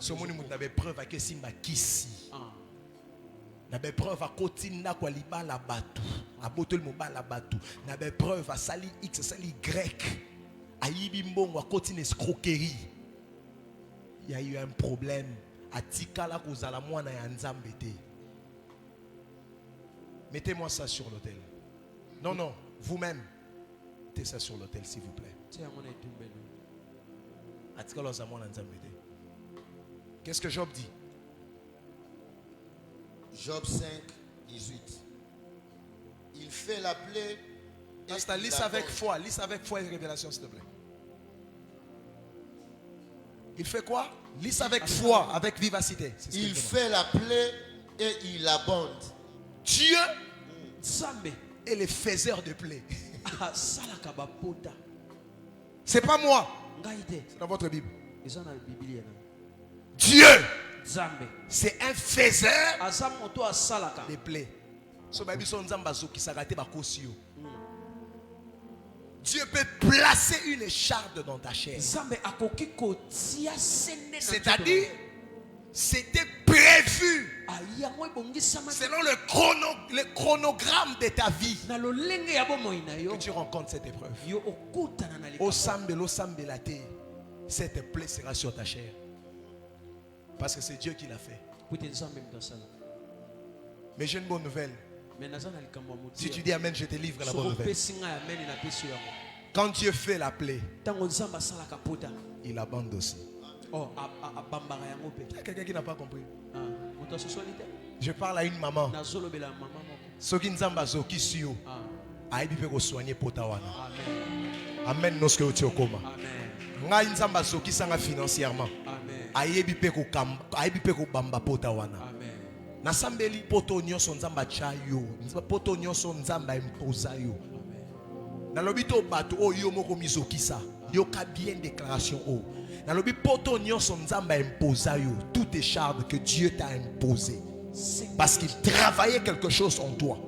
Ce monde n'a pas preuve à que Simba Kissi. N'a pas preuve à Kotina kwa libala batu. A botel mobala batu. N'a pas preuve à sali X, sali Y. A yibimbongo à Kotina escroquerie. Il y a eu un problème. A tikala kozala mwana ya nzambete. Mettez-moi ça sur l'autel. Non, non, vous-même. Mettez ça sur l'autel, s'il vous plaît. Qu'est-ce que Job dit? Job 5, 18. Il fait la plaie. Lise avec foi. Lise avec foi et révélation, s'il te plaît. Il fait quoi? Lise avec foi, avec vivacité. Il fait la plaie et il abonde. Dieu est le faiseur de plaies. C'est pas moi. C'est dans votre Bible. Dieu, c'est un faiseur de plaies. Dieu peut placer une écharde dans ta chair. C'est-à-dire, c'était prévu selon le chronogramme de ta vie que tu rencontres cette épreuve. Cette plaie sera sur ta chair. Parce que c'est Dieu qui l'a fait. Mais j'ai une bonne nouvelle. Si tu dis Amen, je te livre la bonne nouvelle. Quand Dieu fait la plaie, il abandonne aussi. Il y a quelqu'un qui n'a pas compris. Je parle à une maman. Amen. Ngai nzamba soki sanga financièrement. Ayebi pe ko bamba pota wana. Na sambeli poto nyonso nzamba chayo. Poto nyonso nzamba imposa yo. Na lobito bato o yo moko mizokisa. Yo ka bien déclaration o. Na lobi poto nyonso nzamba imposa yo. Tout écharde que Dieu t'a imposé. Parce qu'il travaillait quelque chose en toi.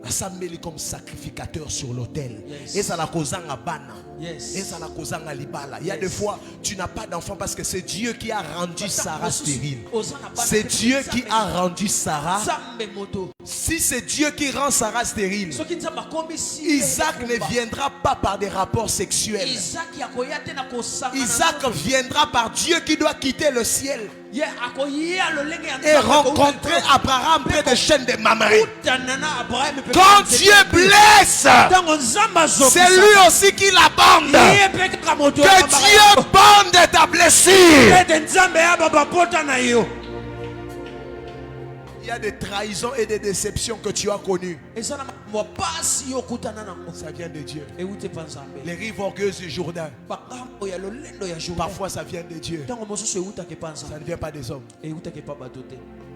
Assemblé comme sacrificateur sur l'autel. Et ça la kozanga bana. Et ça la kozanga libala. Il y a des fois, tu n'as pas d'enfant parce que c'est Dieu qui a rendu Sarah stérile. C'est Dieu qui a rendu Sarah. Si c'est Dieu qui rend Sarah stérile, Isaac ne viendra pas par des rapports sexuels. Isaac viendra par Dieu qui doit quitter le ciel et rencontrer Abraham près des chaînes de Mamré. Quand Dieu blesse, c'est lui aussi qui la bande. Que Dieu bande ta blessure. Il y a des trahisons et des déceptions que tu as connues. Ça vient de Dieu. Les rives orgueilleuses du Jourdain, parfois ça vient de Dieu. Ça ne vient pas des hommes.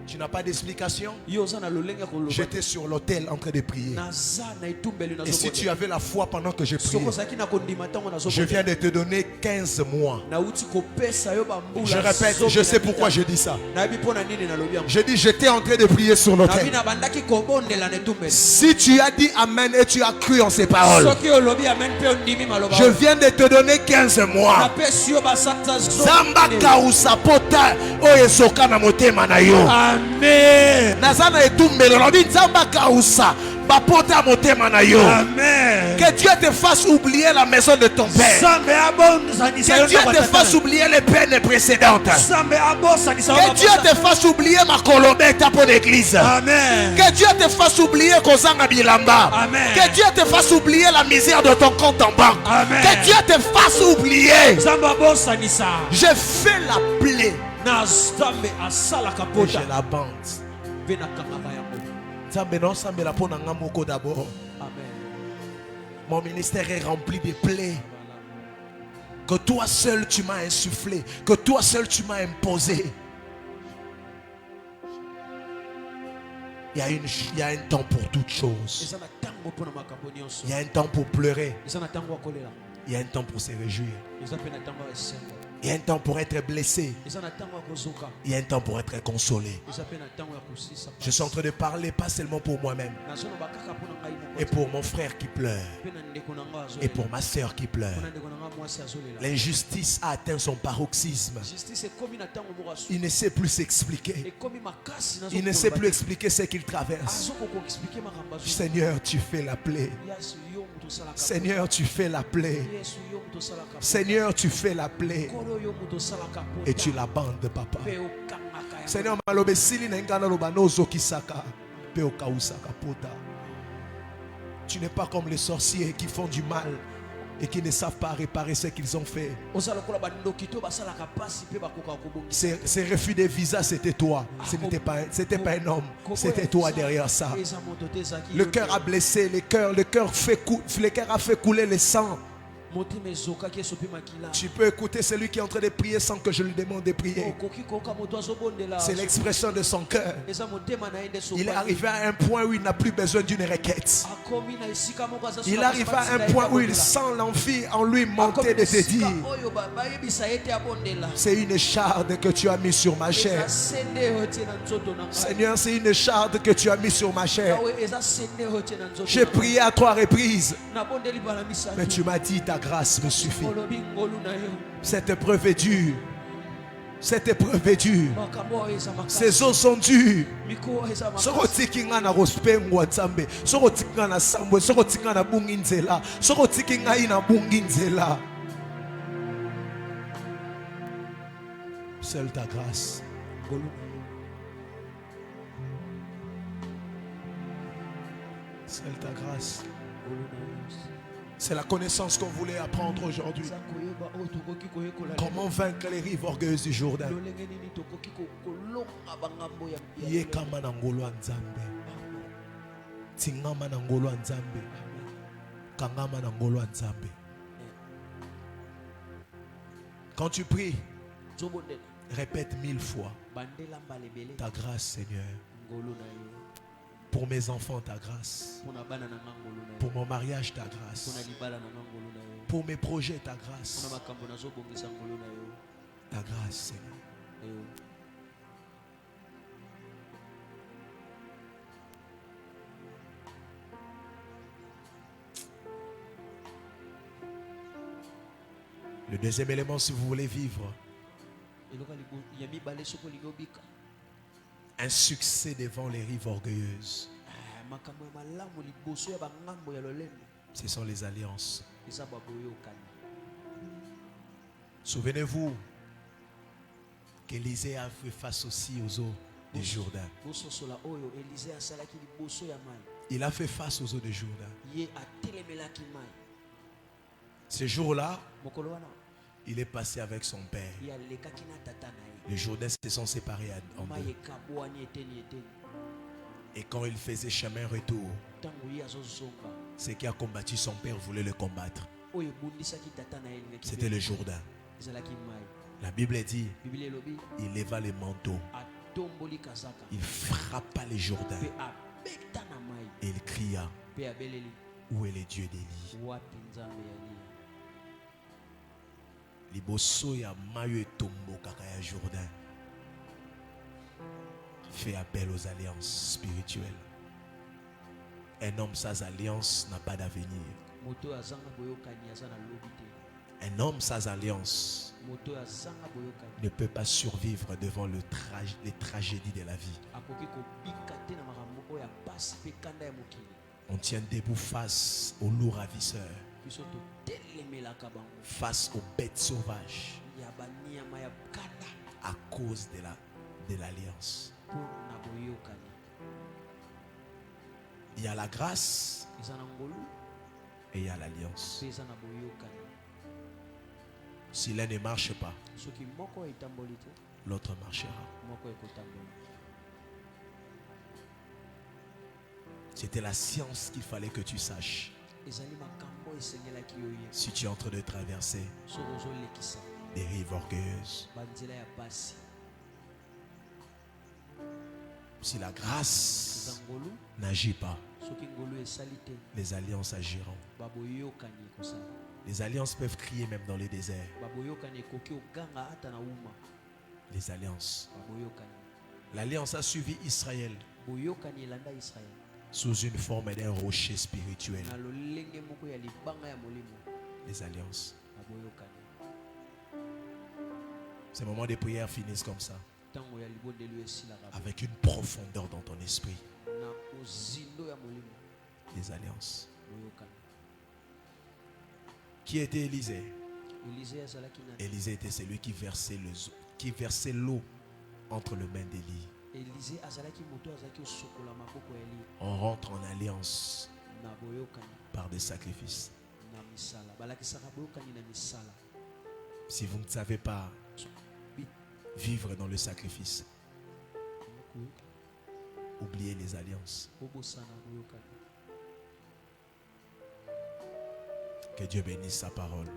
Tu n'as pas d'explication. J'étais sur l'autel en train de prier. Et si tu avais la foi pendant que je priais, je viens de te donner 15 mois. Je répète, je sais pourquoi je dis ça. Je dis, j'étais en train de prier sur l'autel. Si tu as dit Amen et tu as cru en ces paroles, je viens de te donner 15 mois. Zamba kausa pota oyesoka na motema na yo. Amen. Nazana etumbelo lobi nzamba kausa bapota motema na yo. Amen. Que Dieu te fasse oublier la maison de ton père. Que Dieu te fasse oublier les peines précédentes. Que Dieu te fasse oublier ma colombe tapo d'église. Amen. Que Dieu te fasse oublier Kozanga Bilamba. Amen. Que Dieu te fasse oublier la misère de ton compte en banque. Amen. Que Dieu te fasse oublier. Je fais la plaie. Et je la bande. Mon ministère est rempli de plaies que toi seul tu m'as insufflé, que toi seul tu m'as imposé. Il y a un temps pour toutes choses. Il y a un temps pour pleurer. Il y a un temps pour se réjouir. Il y a un temps pour être blessé. Il y a un temps pour être consolé. Je suis en train de parler pas seulement pour moi-même, et pour mon frère qui pleure, et pour ma soeur qui pleure. L'injustice a atteint son paroxysme. Il ne sait plus s'expliquer. Il ne sait plus expliquer ce qu'il traverse. Seigneur, tu fais la plaie. Seigneur, tu fais la plaie. Seigneur, tu fais la plaie. Et tu la bandes, papa. Seigneur, tu n'es pas comme les sorciers qui font du mal et qui ne savent pas réparer ce qu'ils ont fait. Ces refus de visa, c'était toi. C'était pas un homme. C'était toi derrière ça. Le cœur a blessé, le cœur a fait couler le sang. Tu peux écouter celui qui est en train de prier sans que je lui demande de prier. C'est l'expression de son cœur. Il est arrivé à un point où il n'a plus besoin d'une requête. Il arrive à un point où il sent l'envie en lui monter de te dire: c'est une écharde que tu as mis sur ma chair. Seigneur, c'est une écharde que tu as mis sur ma chair. J'ai prié à 3 reprises, mais tu m'as dit: ta grâce me suffit. Cette épreuve est dure. Cette épreuve est dure. Ces eaux sont dures. Seule ta grâce. Seule ta grâce. C'est la connaissance qu'on voulait apprendre aujourd'hui. Comment vaincre les rives orgueilleuses du Jourdain. Quand tu pries, répète 1000 fois: ta grâce, Seigneur. Pour mes enfants, ta grâce. Pour mon mariage, ta grâce. Pour mes projets, ta grâce. Ta grâce, Seigneur. Le deuxième élément, si vous voulez vivre un succès devant les rives orgueilleuses, ce sont les alliances. Souvenez-vous, qu'Élisée a fait face aussi aux eaux du Jourdain. Il a fait face aux eaux du Jourdain. Ce jour-là, il est passé avec son père. Les Jourdains se sont séparés en deux. Et quand il faisait chemin retour, ce qui a combattu son père voulait le combattre. C'était le Jourdain. La Bible dit, il leva les manteaux, il frappa les Jourdains et il cria, où est le Dieu d'Élie? Liboso ya mayo etombo kaka ya Jourdain fait appel aux alliances spirituelles. Un homme sans alliance n'a pas d'avenir. Un homme sans alliance ne peut pas survivre devant les tragédies de la vie. On tient debout face aux loups ravisseurs, face aux bêtes sauvages, à cause de l'alliance. Il y a la grâce et il y a l'alliance. Si l'un ne marche pas, l'autre marchera. C'était la science qu'il fallait que tu saches. Si tu es en train de traverser des rives orgueilleuses, si la grâce n'agit pas, les alliances agiront. Les alliances peuvent crier même dans les déserts. Les alliances. L'alliance a suivi Israël sous une forme d'un rocher spirituel. Les alliances. Ces moments de prière finissent comme ça, avec une profondeur dans ton esprit. Les alliances. Qui était Élisée? Élisée était celui qui versait l'eau entre les mains d'Élie. On rentre en alliance par des sacrifices. Si vous ne savez pas vivre dans le sacrifice, oubliez les alliances. Que Dieu bénisse sa parole.